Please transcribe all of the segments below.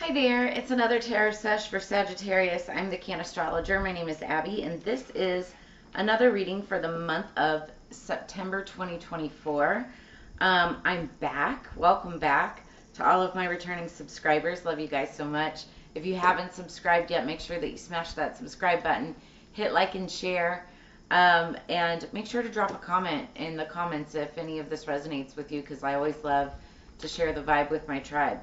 Hi there, it's another tarot sesh for Sagittarius. I'm the Can Astrologer. My name is Abby, and this is another reading for the month of September 2024. I'm back. Welcome back to all of my returning subscribers. Love you guys so much. If you haven't subscribed yet, make sure that you smash that subscribe button, hit like and share, and make sure to drop a comment in the comments if any of this resonates with you, because I always love to share the vibe with my tribe.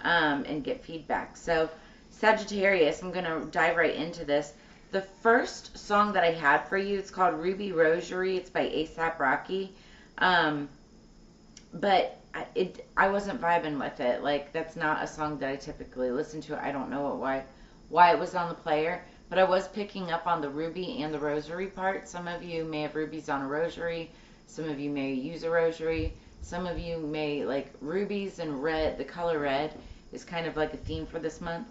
And get feedback. So Sagittarius, I'm going to dive right into this. The first song that I had for you, it's called Ruby Rosary. It's by A$AP Rocky. But I wasn't vibing with it. Like, that's not a song that I typically listen to. I don't know why it was on the player, but I was picking up on the ruby and the rosary part. Some of you may have rubies on a rosary. Some of you may use a rosary. Some of you may like rubies and red. The color red is kind of like a theme for this month.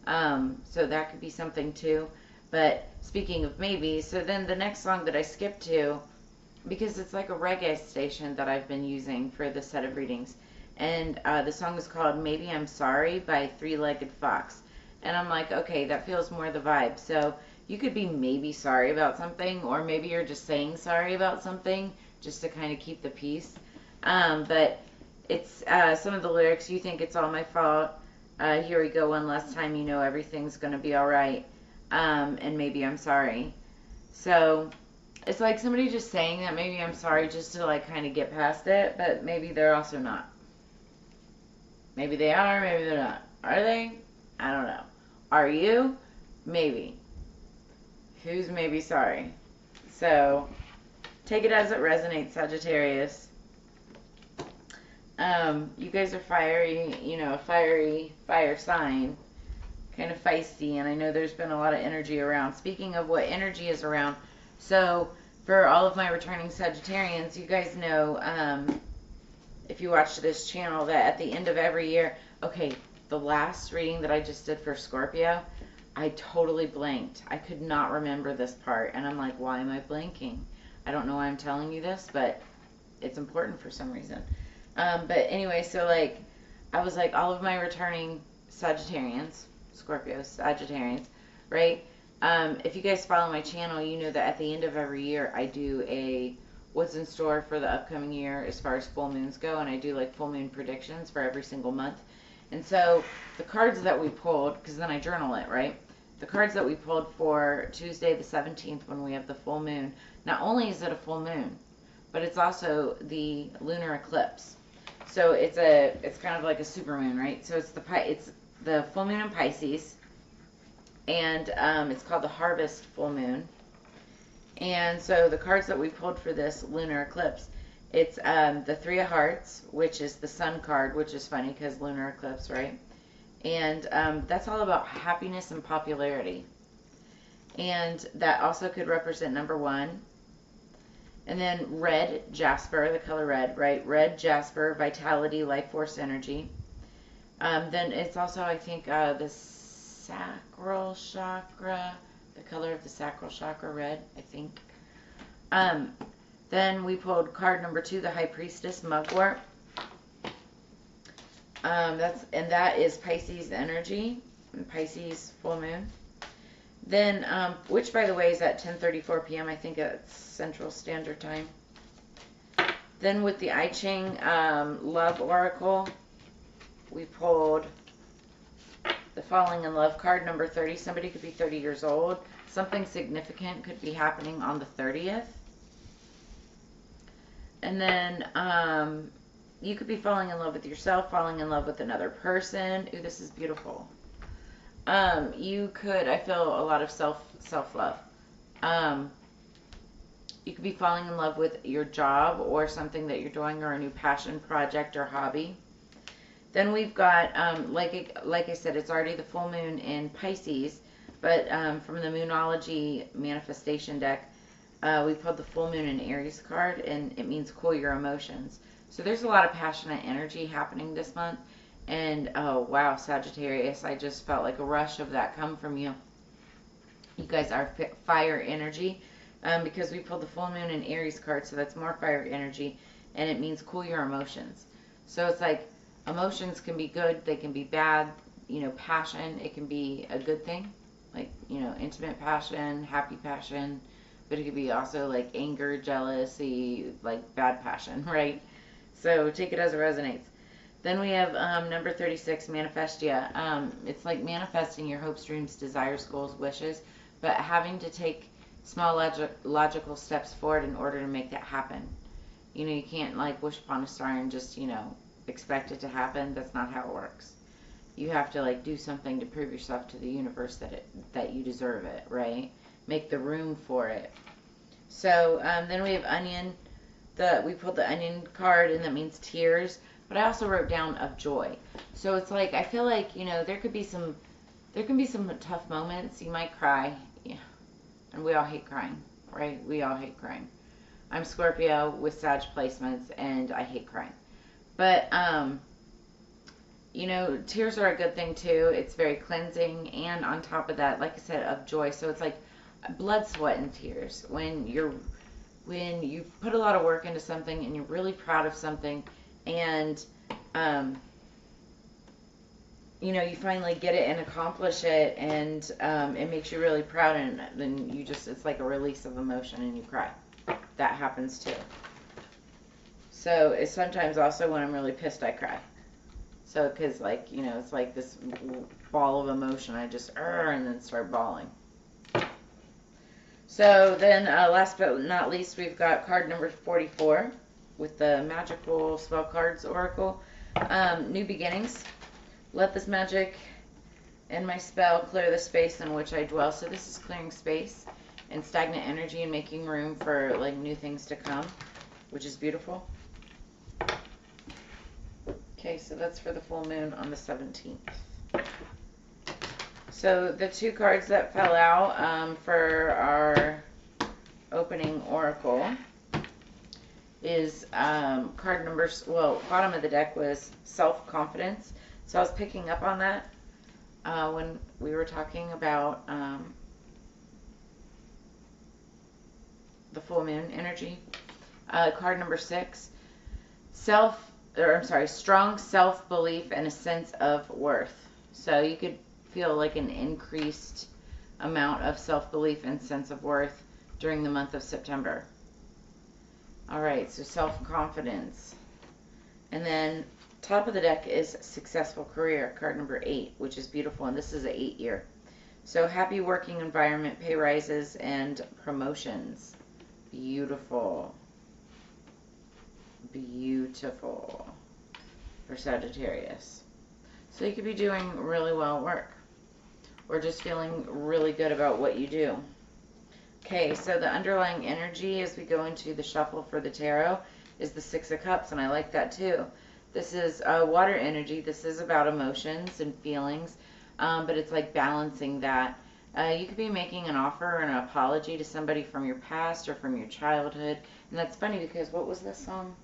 So that could be something too. But speaking of maybe, so then the next song that I skipped to, because it's like a reggae station that I've been using for the set of readings. And the song is called Maybe I'm Sorry by Three-Legged Fox. And I'm like, okay, that feels more the vibe. So you could be maybe sorry about something, or maybe you're just saying sorry about something just to kind of keep the peace. But it's some of the lyrics, you think it's all my fault. Here we go one last time, you know everything's going to be all right. And maybe I'm sorry. So it's like somebody just saying that maybe I'm sorry just to like kind of get past it, but maybe they're also not. Maybe they are, maybe they're not. Are they? I don't know. Are you? Maybe. Who's maybe sorry? So take it as it resonates, Sagittarius. You guys are fiery, you know, fiery fire sign, kind of feisty, and I know there's been a lot of energy around. Speaking of what energy is around, so for all of my returning Sagittarians, you guys know, if you watch this channel, that at the end of every year, okay, the last reading that I just did for Scorpio, I totally blanked. I could not remember this part, and I'm like, why am I blanking? I don't know why I'm telling you this, but it's important for some reason. But anyway, so like, I was like, all of my returning Sagittarians, Scorpios, Sagittarians, right? If you guys follow my channel, you know that at the end of every year, I do a what's in store for the upcoming year as far as full moons go, and I do like full moon predictions for every single month. And so the cards that we pulled, because then I journal it, right? The cards that we pulled for Tuesday the 17th when we have the full moon, not only is it a full moon, but it's also the lunar eclipse. So it's kind of like a supermoon, right? So it's the full moon in Pisces, and it's called the harvest full moon. And so the cards that we pulled for this lunar eclipse, it's the Three of Hearts, which is the sun card, which is funny because lunar eclipse, right? And that's all about happiness and popularity. And that also could represent number one. And then red, jasper, the color red, right? Red, jasper, vitality, life force, energy. Then it's also, I think, the sacral chakra, the color of the sacral chakra, red, I think. Then we pulled card number 2, the High Priestess, Mugwort. That is Pisces energy, Pisces full moon. Then, which by the way is at 10:34 p.m. I think it's Central Standard Time. Then with the I Ching Love Oracle, we pulled the Falling in Love card, number 30. Somebody could be 30 years old. Something significant could be happening on the 30th. And then you could be falling in love with yourself, falling in love with another person. Ooh, this is beautiful. You could, I feel a lot of self-love. You could be falling in love with your job or something that you're doing, or a new passion project or hobby. Then we've got, like I said, it's already the full moon in Pisces, but from the Moonology manifestation deck, we pulled the full moon in Aries card, and it means cool your emotions. So there's a lot of passionate energy happening this month. And, oh, wow, Sagittarius, I just felt like a rush of that come from you. You guys are fire energy, because we pulled the full moon in Aries card, so that's more fire energy, and it means cool your emotions. So it's like, emotions can be good, they can be bad, passion. It can be a good thing, like, intimate passion, happy passion, but it could be also like anger, jealousy, like bad passion, right? So take it as it resonates. Then we have number 36, manifestia. It's like manifesting your hopes, dreams, desires, goals, wishes, but having to take small logical steps forward in order to make that happen. You can't like wish upon a star and just, expect it to happen. That's not how it works. You have to like do something to prove yourself to the universe that you deserve it, right? Make the room for it. So then we have onion. We pulled the onion card, and that means tears. But I also wrote down of joy. So it's like I feel like there can be some tough moments. You might cry, yeah, and we all hate crying, right? We all hate crying. I'm Scorpio with Sag placements, and I hate crying. But tears are a good thing too. It's very cleansing, and on top of that, like I said, of joy. So it's like blood, sweat, and tears. When you put a lot of work into something and you're really proud of something, and you finally get it and accomplish it, and it makes you really proud, and then it's like a release of emotion, and you cry. That happens too. So it's sometimes also when I'm really pissed, I cry. So because it's like this ball of emotion, I just and then start bawling. So then last but not least, we've got card number 44 with the Magical Spell Cards Oracle. New beginnings. Let this magic and my spell clear the space in which I dwell. So this is clearing space and stagnant energy and making room for like new things to come, which is beautiful. Okay, so that's for the full moon on the 17th. So the two cards that fell out for our opening oracle is card numbers. Well, bottom of the deck was self-confidence. So I was picking up on that when we were talking about the full moon energy. Card number 6, strong self-belief and a sense of worth. So you could feel like an increased amount of self-belief and sense of worth during the month of September. All right, so self-confidence. And then top of the deck is successful career, card number 8, which is beautiful, and this is an 8-year. So happy working environment, pay rises, and promotions. Beautiful. Beautiful for Sagittarius. So you could be doing really well at work, or just feeling really good about what you do. Okay, so the underlying energy as we go into the shuffle for the tarot is the 6 of Cups, and I like that too. This is water energy. This is about emotions and feelings, but it's like balancing that. You could be making an offer or an apology to somebody from your past or from your childhood, and that's funny because what was this song?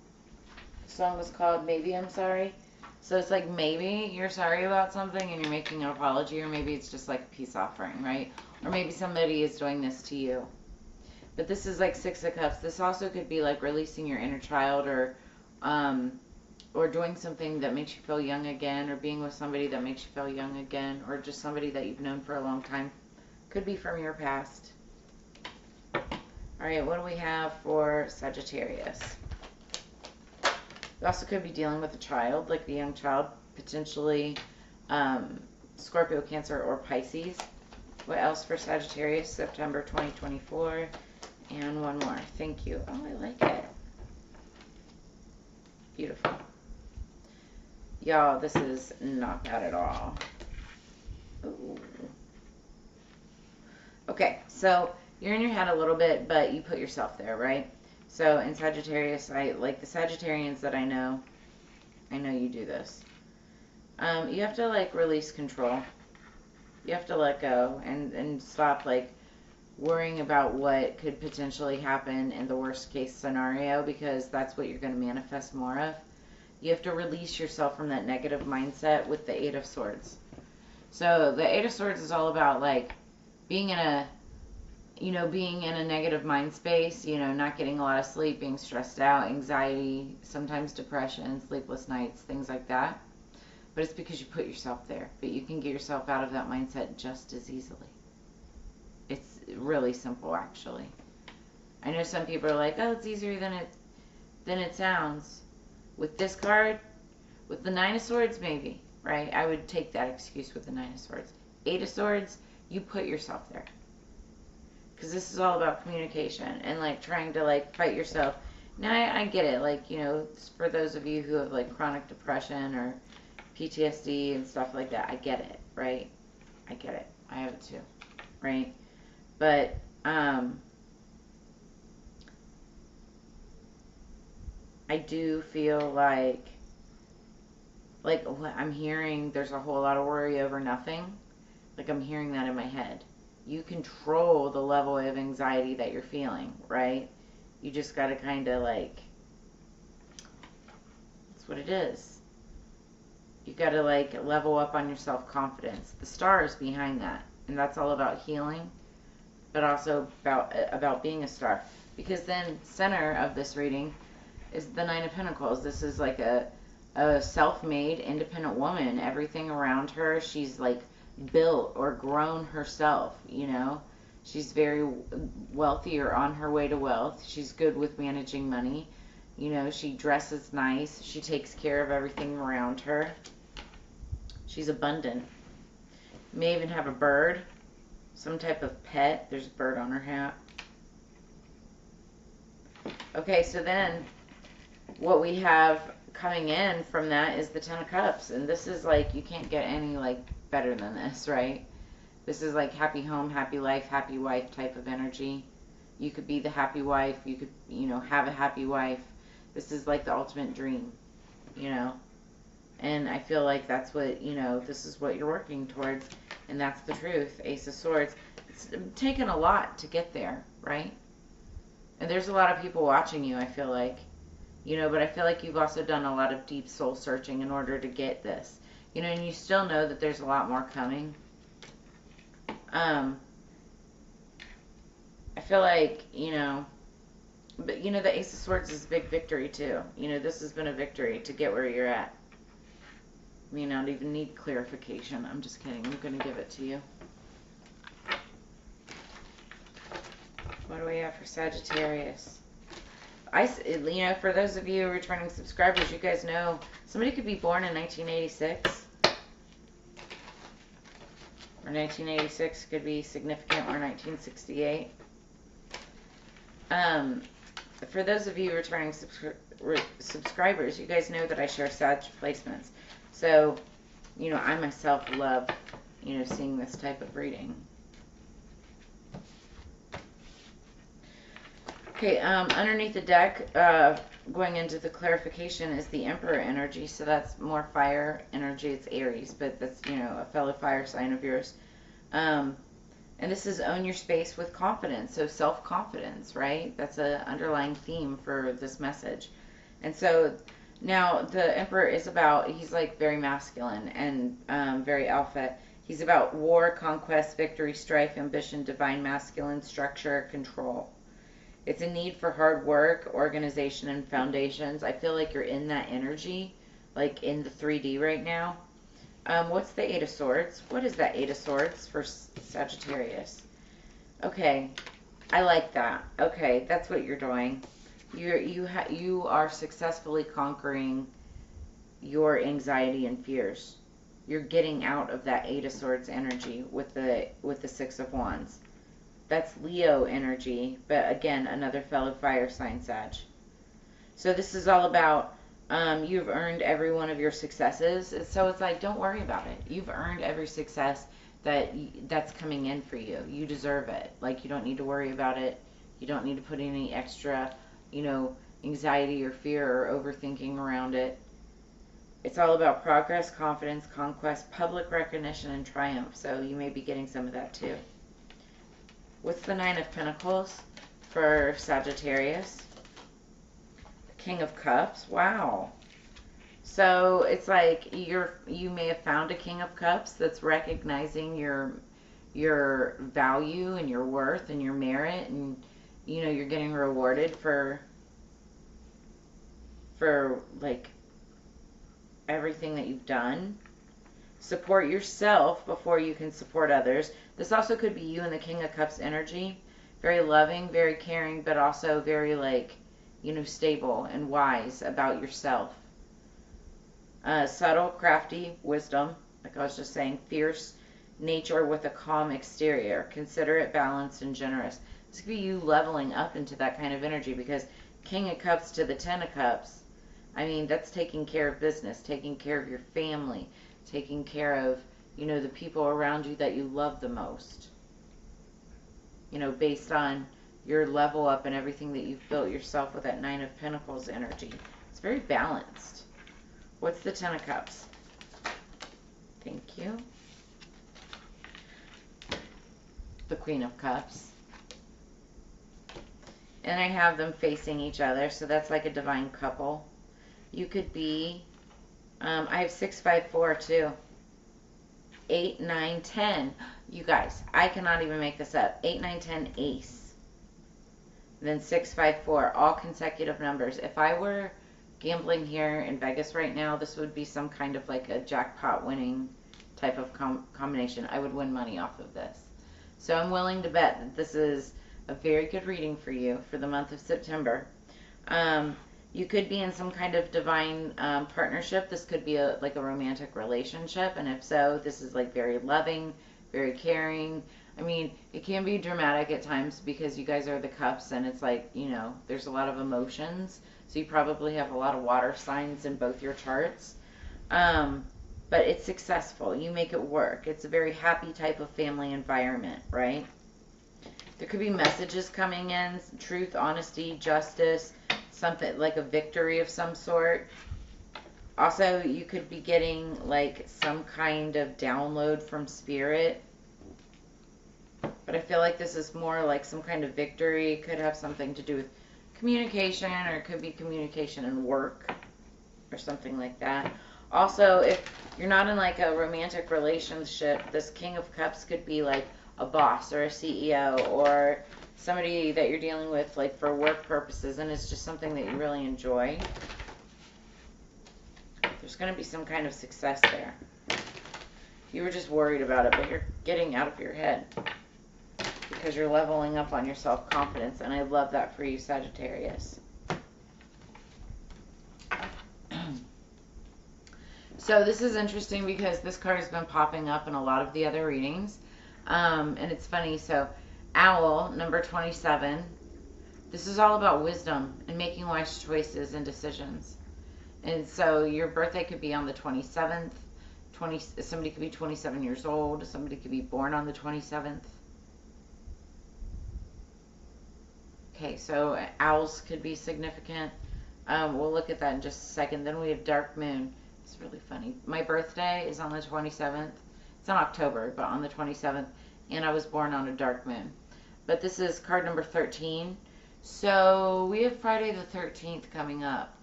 The song was called Maybe I'm Sorry. So it's like maybe you're sorry about something and you're making an apology, or maybe it's just like a peace offering, right? Or maybe somebody is doing this to you. But this is like 6 of Cups. This also could be like releasing your inner child, or doing something that makes you feel young again, or being with somebody that makes you feel young again, or just somebody that you've known for a long time. Could be from your past. All right, what do we have for Sagittarius? You also could be dealing with a child, like the young child, potentially Scorpio, Cancer, or Pisces. What else for Sagittarius? September 2024. And one more. Thank you. Oh, I like it. Beautiful. Y'all, this is not bad at all. Ooh. Okay, so you're in your head a little bit, but you put yourself there, right? So in Sagittarius, I like the Sagittarians that I know you do this. You have to like release control. You have to let go and stop like worrying about what could potentially happen in the worst case scenario, because that's what you're going to manifest more of. You have to release yourself from that negative mindset with the 8 of Swords. So the 8 of Swords is all about like being in a negative mind space, not getting a lot of sleep, being stressed out, anxiety, sometimes depression, sleepless nights, things like that. but it's because you put yourself there. But you can get yourself out of that mindset just as easily. It's really simple, actually. I know some people are like, oh, it's easier than it sounds. With this card, with the Nine of Swords, maybe, right? I would take that excuse with the Nine of Swords. Eight of Swords, you put yourself there. Because this is all about communication and, like, trying to, like, fight yourself. Now, I get it. Like, you know, for those of you who have, like, chronic depression or PTSD and stuff like that, I get it, right? I get it. I have it too, right? But, I do feel like I'm hearing there's a whole lot of worry over nothing. Like, I'm hearing that in my head. You control the level of anxiety that you're feeling, right? You just got to kind of, like, that's what it is. You got to, like, level up on your self-confidence. The star is behind that, and that's all about healing, but also about being a star. Because then, center of this reading is the Nine of Pentacles. This is like a self-made, independent woman. Everything around her, she's, like, built or grown herself, you know. She's very wealthy or on her way to wealth. She's good with managing money. You know, she dresses nice. She takes care of everything around her. She's abundant. May even have a bird, some type of pet. There's a bird on her hat. Okay, so then what we have coming in from that is the Ten of Cups. And this is like, you can't get any, like, better than this, right? This is like happy home, happy life, happy wife type of energy. You could be the happy wife. You could, you know, have a happy wife. This is like the ultimate dream, you know. And I feel like that's what, you know, this is what you're working towards. And that's the truth. Ace of Swords. It's taken a lot to get there, right? And there's a lot of people watching you, I feel like. You know, but I feel like you've also done a lot of deep soul searching in order to get this. You know, and you still know that there's a lot more coming. I feel like, you know, but, you know, the Ace of Swords is a big victory, too. You know, this has been a victory to get where you're at. You don't even need clarification. I'm just kidding. I'm going to give it to you. What do we have for Sagittarius? You know, for those of you returning subscribers, you guys know somebody could be born in 1986. Or 1986 could be significant, or 1968. For those of you returning subscribers, you guys know that I share Sag placements. So, you know, I myself love, you know, seeing this type of reading. Okay, underneath the deck, going into the clarification, is the Emperor energy. So that's more fire energy. It's Aries, but that's, you know, a fellow fire sign of yours. And this is own your space with confidence. So self-confidence, right? That's an underlying theme for this message. And so now the Emperor is about, he's like very masculine and very alpha. He's about war, conquest, victory, strife, ambition, divine masculine, structure, control. It's a need for hard work, organization, and foundations. I feel like you're in that energy, like in the 3D right now. What's the Eight of Swords? What is that Eight of Swords for Sagittarius? Okay, I like that. Okay, that's what you're doing. You are successfully conquering your anxiety and fears. You're getting out of that Eight of Swords energy with the Six of Wands. That's Leo energy, but again, another fellow fire sign, Sag. So this is all about you've earned every one of your successes. So it's like, don't worry about it. You've earned every success that's coming in for you. You deserve it. Like, you don't need to worry about it. You don't need to put any extra, you know, anxiety or fear or overthinking around it. It's all about progress, confidence, conquest, public recognition, and triumph. So you may be getting some of that too. What's the Nine of Pentacles for Sagittarius? King of Cups. Wow. So it's like you may have found a King of Cups that's recognizing your value and your worth and your merit, and you know, you're getting rewarded for like everything that you've done. support yourself before you can support others. This also could be you and the King of Cups energy. Very loving, very caring, but also very, like, you know, stable and wise about yourself. Subtle, crafty, wisdom, like I was just saying. Fierce nature with a calm exterior. Considerate, balanced, and generous. This could be you leveling up into that kind of energy, because King of Cups to the Ten of Cups, I mean, that's taking care of business, taking care of your family, taking care of, you know, the people around you that you love the most. You know, based on your level up and everything that you've built yourself with that Nine of Pentacles energy. It's very balanced. What's the Ten of Cups? Thank you. The Queen of Cups. And I have them facing each other, so that's like a divine couple. You could be, I have 6, 5, 4 too. 8, 9, 10. You guys, I cannot even make this up. 8, 9, 10, ace. Then 6, 5, 4, all consecutive numbers. If I were gambling here in Vegas right now, this would be some kind of like a jackpot winning type of combination. I would win money off of this. So I'm willing to bet that this is a very good reading for you for the month of September. You could be in some kind of divine partnership. This could be like a romantic relationship, and if so, this is like very loving, very caring. I mean, it can be dramatic at times because you guys are the cups, and it's like, you know, there's a lot of emotions, so you probably have a lot of water signs in both your charts. But it's successful. You make it work. It's a very happy type of family environment, right? There could be messages coming in, truth, honesty, justice, something like a victory of some sort. Also, you could be getting like some kind of download from spirit. But I feel like this is more like some kind of victory. It could have something to do with communication, or it could be communication and work or something like that. Also, if you're not in like a romantic relationship, this King of Cups could be like a boss or a CEO or somebody that you're dealing with like for work purposes, and it's just something that you really enjoy. There's going to be some kind of success there. You were just worried about it, but you're getting out of your head because you're leveling up on your self-confidence, and I love that for you, Sagittarius. So this is interesting because this card has been popping up in a lot of the other readings. And it's funny. So Owl, number 27. This is all about wisdom and making wise choices and decisions. And so your birthday could be on the 27th. Somebody could be 27 years old. Somebody could be born on the 27th. Okay, so owls could be significant. We'll look at that in just a second. Then we have dark moon. It's really funny. My birthday is on the 27th. It's in October, but on the 27th. And I was born on a dark moon. But this is card number 13. So we have Friday the 13th coming up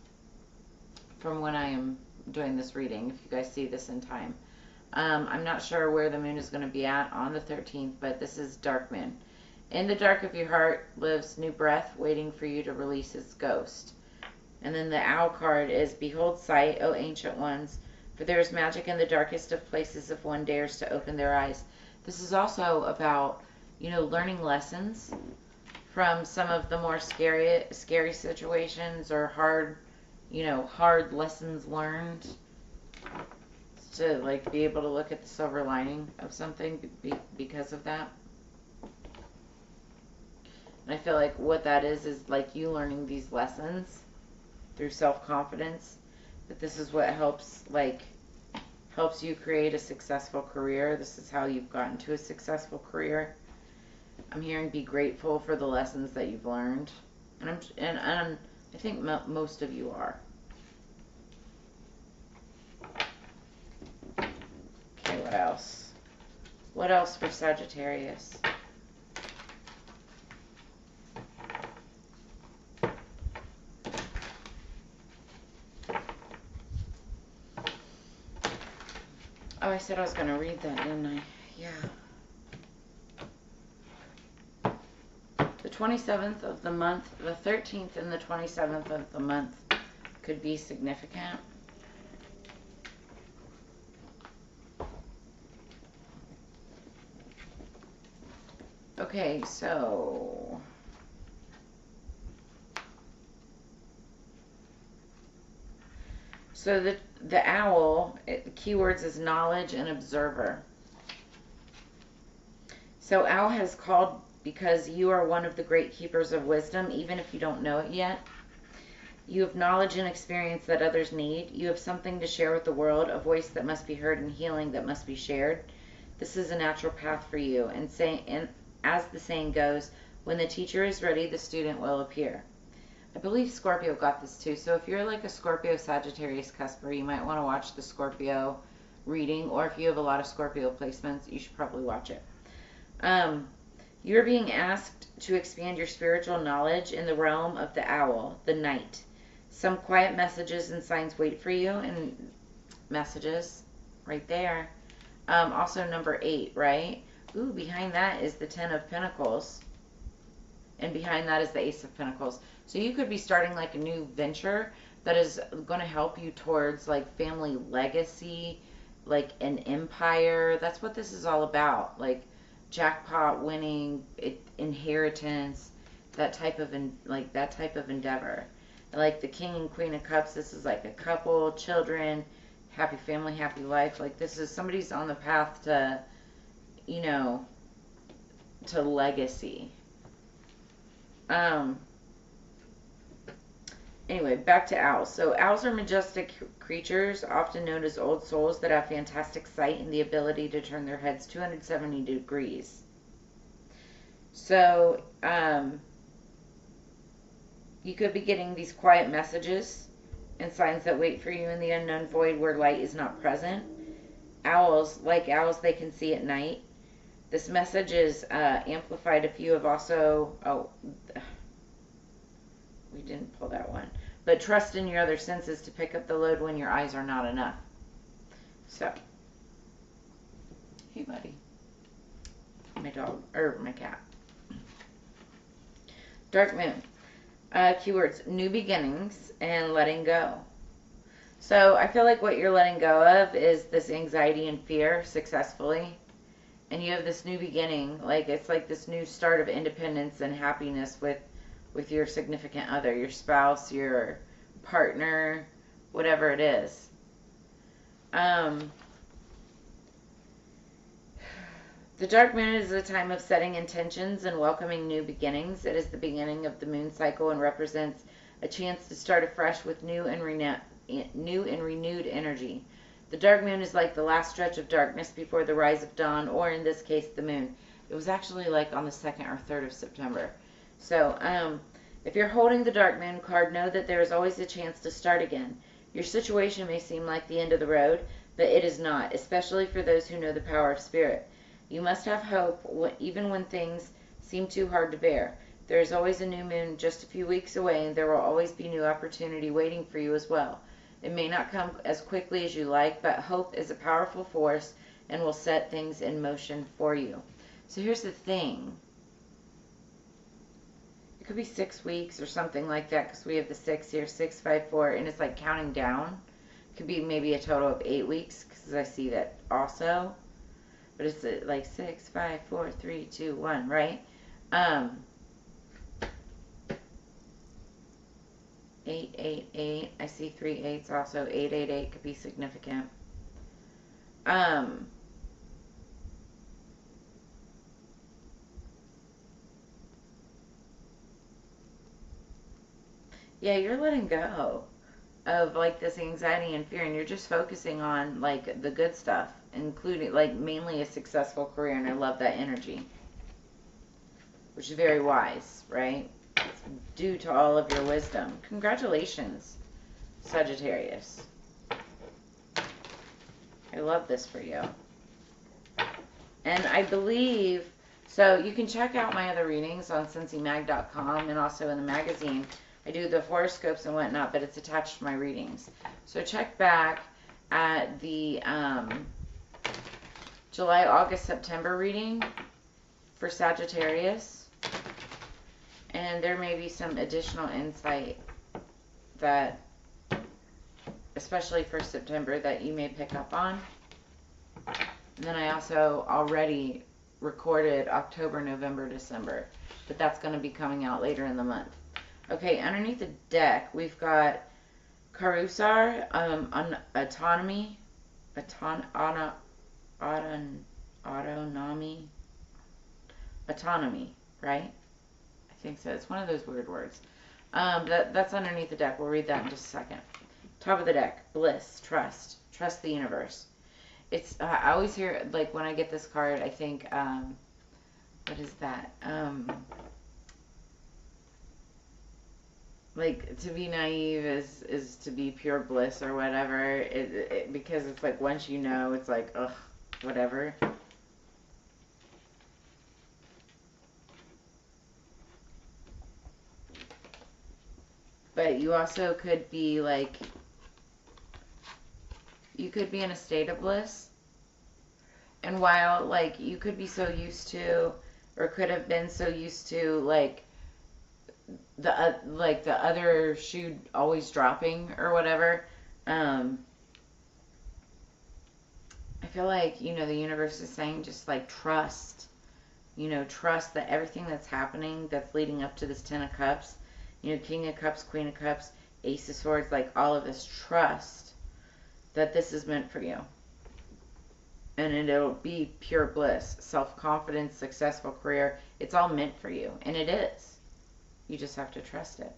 from when I am doing this reading, if you guys see this in time. I'm not sure where the moon is going to be at on the 13th, but this is dark moon. In the dark of your heart lives new breath waiting for you to release its ghost. And then the owl card is, behold sight, O ancient ones, for there is magic in the darkest of places if one dares to open their eyes. This is also about, you know, learning lessons from some of the more scary situations, or hard lessons learned, to like be able to look at the silver lining of something because of that. And I feel like what that is like you learning these lessons through self-confidence, that this is what helps you create a successful career. This is how you've gotten to a successful career. I'm hearing be grateful for the lessons that you've learned, and I think most of you are. Okay, what else? What else for Sagittarius? Oh, I said I was going to read that, didn't I? Yeah. The 27th of the month, the 13th and the 27th of the month could be significant. Okay, so the owl, keywords is knowledge and observer. So owl has called because you are one of the great keepers of wisdom, even if you don't know it yet. You have knowledge and experience that others need. You have something to share with the world, a voice that must be heard and healing that must be shared. This is a natural path for you. And as the saying goes, when the teacher is ready, the student will appear. I believe Scorpio got this too. So if you're like a Scorpio Sagittarius cusper, you might want to watch the Scorpio reading. Or if you have a lot of Scorpio placements, you should probably watch it. You're being asked to expand your spiritual knowledge in the realm of the owl, the night. Some quiet messages and signs wait for you, and messages right there. Also number 8, right? Ooh, behind that is the 10 of Pentacles. And behind that is the Ace of Pentacles. So you could be starting like a new venture that is going to help you towards like family legacy, like an empire. That's what this is all about. Like jackpot winning, inheritance, that type of endeavor. Like the King and Queen of Cups, this is like a couple, children, happy family, happy life. Like this is somebody's on the path to, you know, to legacy. Anyway, back to owls. So owls are majestic creatures, often known as old souls, that have fantastic sight and the ability to turn their heads 270 degrees. So, you could be getting these quiet messages and signs that wait for you in the unknown void where light is not present. Owls, like owls, they can see at night. This message is amplified if you have also... we didn't pull that one. But trust in your other senses to pick up the load when your eyes are not enough. So, hey buddy. My dog, or my cat. Dark moon. Keywords, new beginnings and letting go. So I feel like what you're letting go of is this anxiety and fear successfully. And you have this new beginning. Like it's like this new start of independence and happiness with your significant other, your spouse, your partner, whatever it is. The dark moon is a time of setting intentions and welcoming new beginnings. It is the beginning of the moon cycle and represents a chance to start afresh with new and renewed energy. The dark moon is like the last stretch of darkness before the rise of dawn, or in this case, the moon. It was actually like on the 2nd or 3rd of September. So, if you're holding the dark moon card, know that there is always a chance to start again. Your situation may seem like the end of the road, but it is not, especially for those who know the power of spirit. You must have hope even when things seem too hard to bear. There is always a new moon just a few weeks away, and there will always be new opportunity waiting for you as well. It may not come as quickly as you like, but hope is a powerful force and will set things in motion for you. So here's the thing. It could be 6 weeks or something like that, because we have the 6 here, 6, 5, 4, and it's like counting down. It could be maybe a total of 8 weeks, because I see that also. But it's like 6, 5, 4, 3, 2, 1, right? 8, 8, 8. I see 3 8s also. 8, 8, 8 could be significant. Yeah, you're letting go of like this anxiety and fear, and you're just focusing on like the good stuff, including like mainly a successful career. And I love that energy, which is very wise, right? It's due to all of your wisdom. Congratulations, Sagittarius. I love this for you. And I believe, so you can check out my other readings on CincyMag.com and also in the magazine. I do the horoscopes and whatnot, but it's attached to my readings. So check back at the July, August, September reading for Sagittarius. And there may be some additional insight that, especially for September, that you may pick up on. And then I also already recorded October, November, December. But that's going to be coming out later in the month. Okay, underneath the deck, we've got Karusar, autonomy, autonomy, right? I think so. It's one of those weird words. That's underneath the deck. We'll read that in just a second. Top of the deck, bliss, trust the universe. It's I always hear, like, when I get this card, I think, what is that? Like, to be naive is to be pure bliss or whatever. Because it's like, once you know, it's like, ugh, whatever. But you also could be like, you could be in a state of bliss. And while, like, you could be so used to, or could have been so used to, like the other shoe always dropping or whatever, I feel like, you know, the universe is saying, just like, trust, you know, trust that everything that's happening, that's leading up to this 10 of Cups, you know, King of Cups, Queen of Cups, Ace of Swords, like, all of this, trust that this is meant for you. And it'll be pure bliss, self-confidence, successful career. It's all meant for you. And it is. You just have to trust it.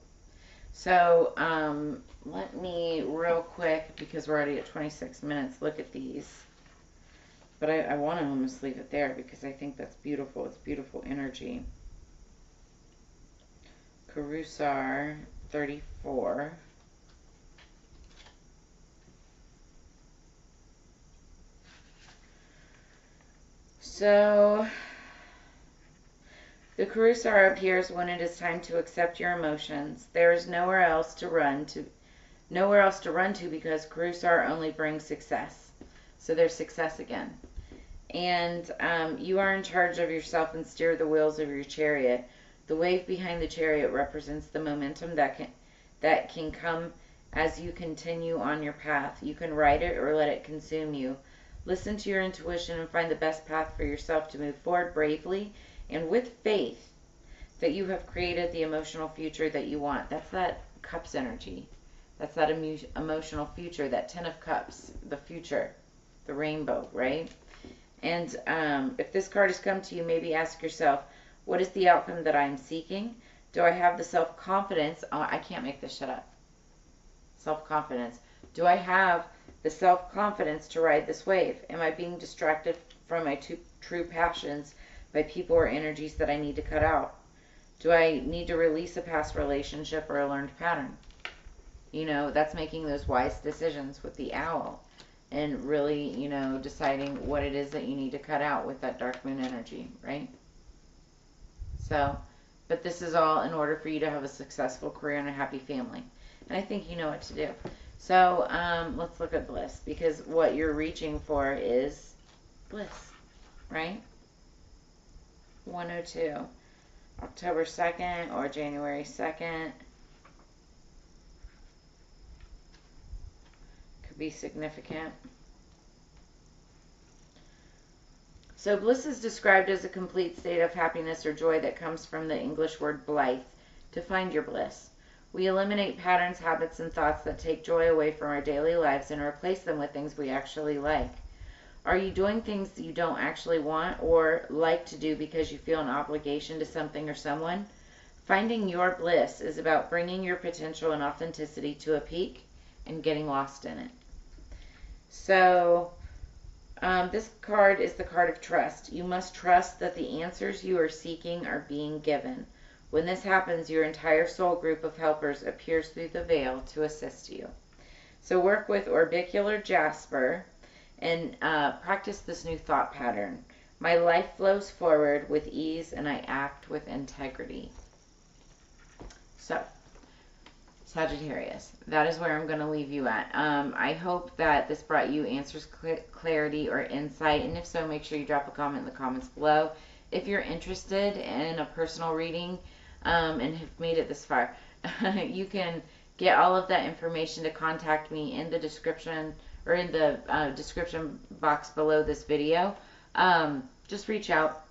So, let me real quick, because we're already at 26 minutes, look at these. But I want to almost leave it there because I think that's beautiful. It's beautiful energy. Karusar 34. So, the Karusar appears when it is time to accept your emotions. There is nowhere else to run to because Karusar only brings success. So there's success again. And you are in charge of yourself and steer the wheels of your chariot. The wave behind the chariot represents the momentum that can come as you continue on your path. You can ride it or let it consume you. Listen to your intuition and find the best path for yourself to move forward bravely and with faith that you have created the emotional future that you want. That's that Cups energy. That's that emotional future, that 10 of Cups, the future, the rainbow, right? And if this card has come to you, maybe ask yourself, what is the outcome that I'm seeking? Do I have the self-confidence? Oh, I can't make this shut up. Self-confidence. Do I have the self-confidence to ride this wave? Am I being distracted from my true passions by people or energies that I need to cut out? Do I need to release a past relationship or a learned pattern? You know, that's making those wise decisions with the owl and really, you know, deciding what it is that you need to cut out with that dark moon energy, right? So, but this is all in order for you to have a successful career and a happy family. And I think you know what to do. So, let's look at bliss, because what you're reaching for is bliss, right? 102. October 2nd or January 2nd. Could be significant. So bliss is described as a complete state of happiness or joy that comes from the English word blithe, to find your bliss. We eliminate patterns, habits, and thoughts that take joy away from our daily lives and replace them with things we actually like. Are you doing things that you don't actually want or like to do because you feel an obligation to something or someone? Finding your bliss is about bringing your potential and authenticity to a peak and getting lost in it. So, this card is the card of trust. You must trust that the answers you are seeking are being given. When this happens, your entire soul group of helpers appears through the veil to assist you. So work with orbicular jasper and practice this new thought pattern. My life flows forward with ease and I act with integrity. So, Sagittarius, that is where I'm going to leave you at. I hope that this brought you answers, clarity, or insight. And if so, make sure you drop a comment in the comments below. If you're interested in a personal reading and have made it this far, you can get all of that information to contact me in the description or in the description box below this video. Just reach out.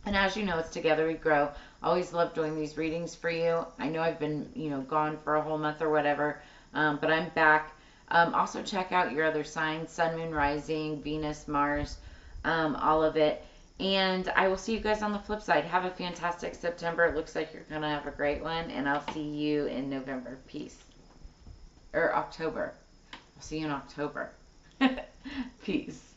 And as you know, it's Together We Grow. Always love doing these readings for you. I know I've been, gone for a whole month or whatever, but I'm back. Also, check out your other signs: Sun, Moon, Rising, Venus, Mars, all of it. And I will see you guys on the flip side. Have a fantastic September. It looks like you're going to have a great one. And I'll see you in November. Peace. Or October. I'll see you in October. Peace.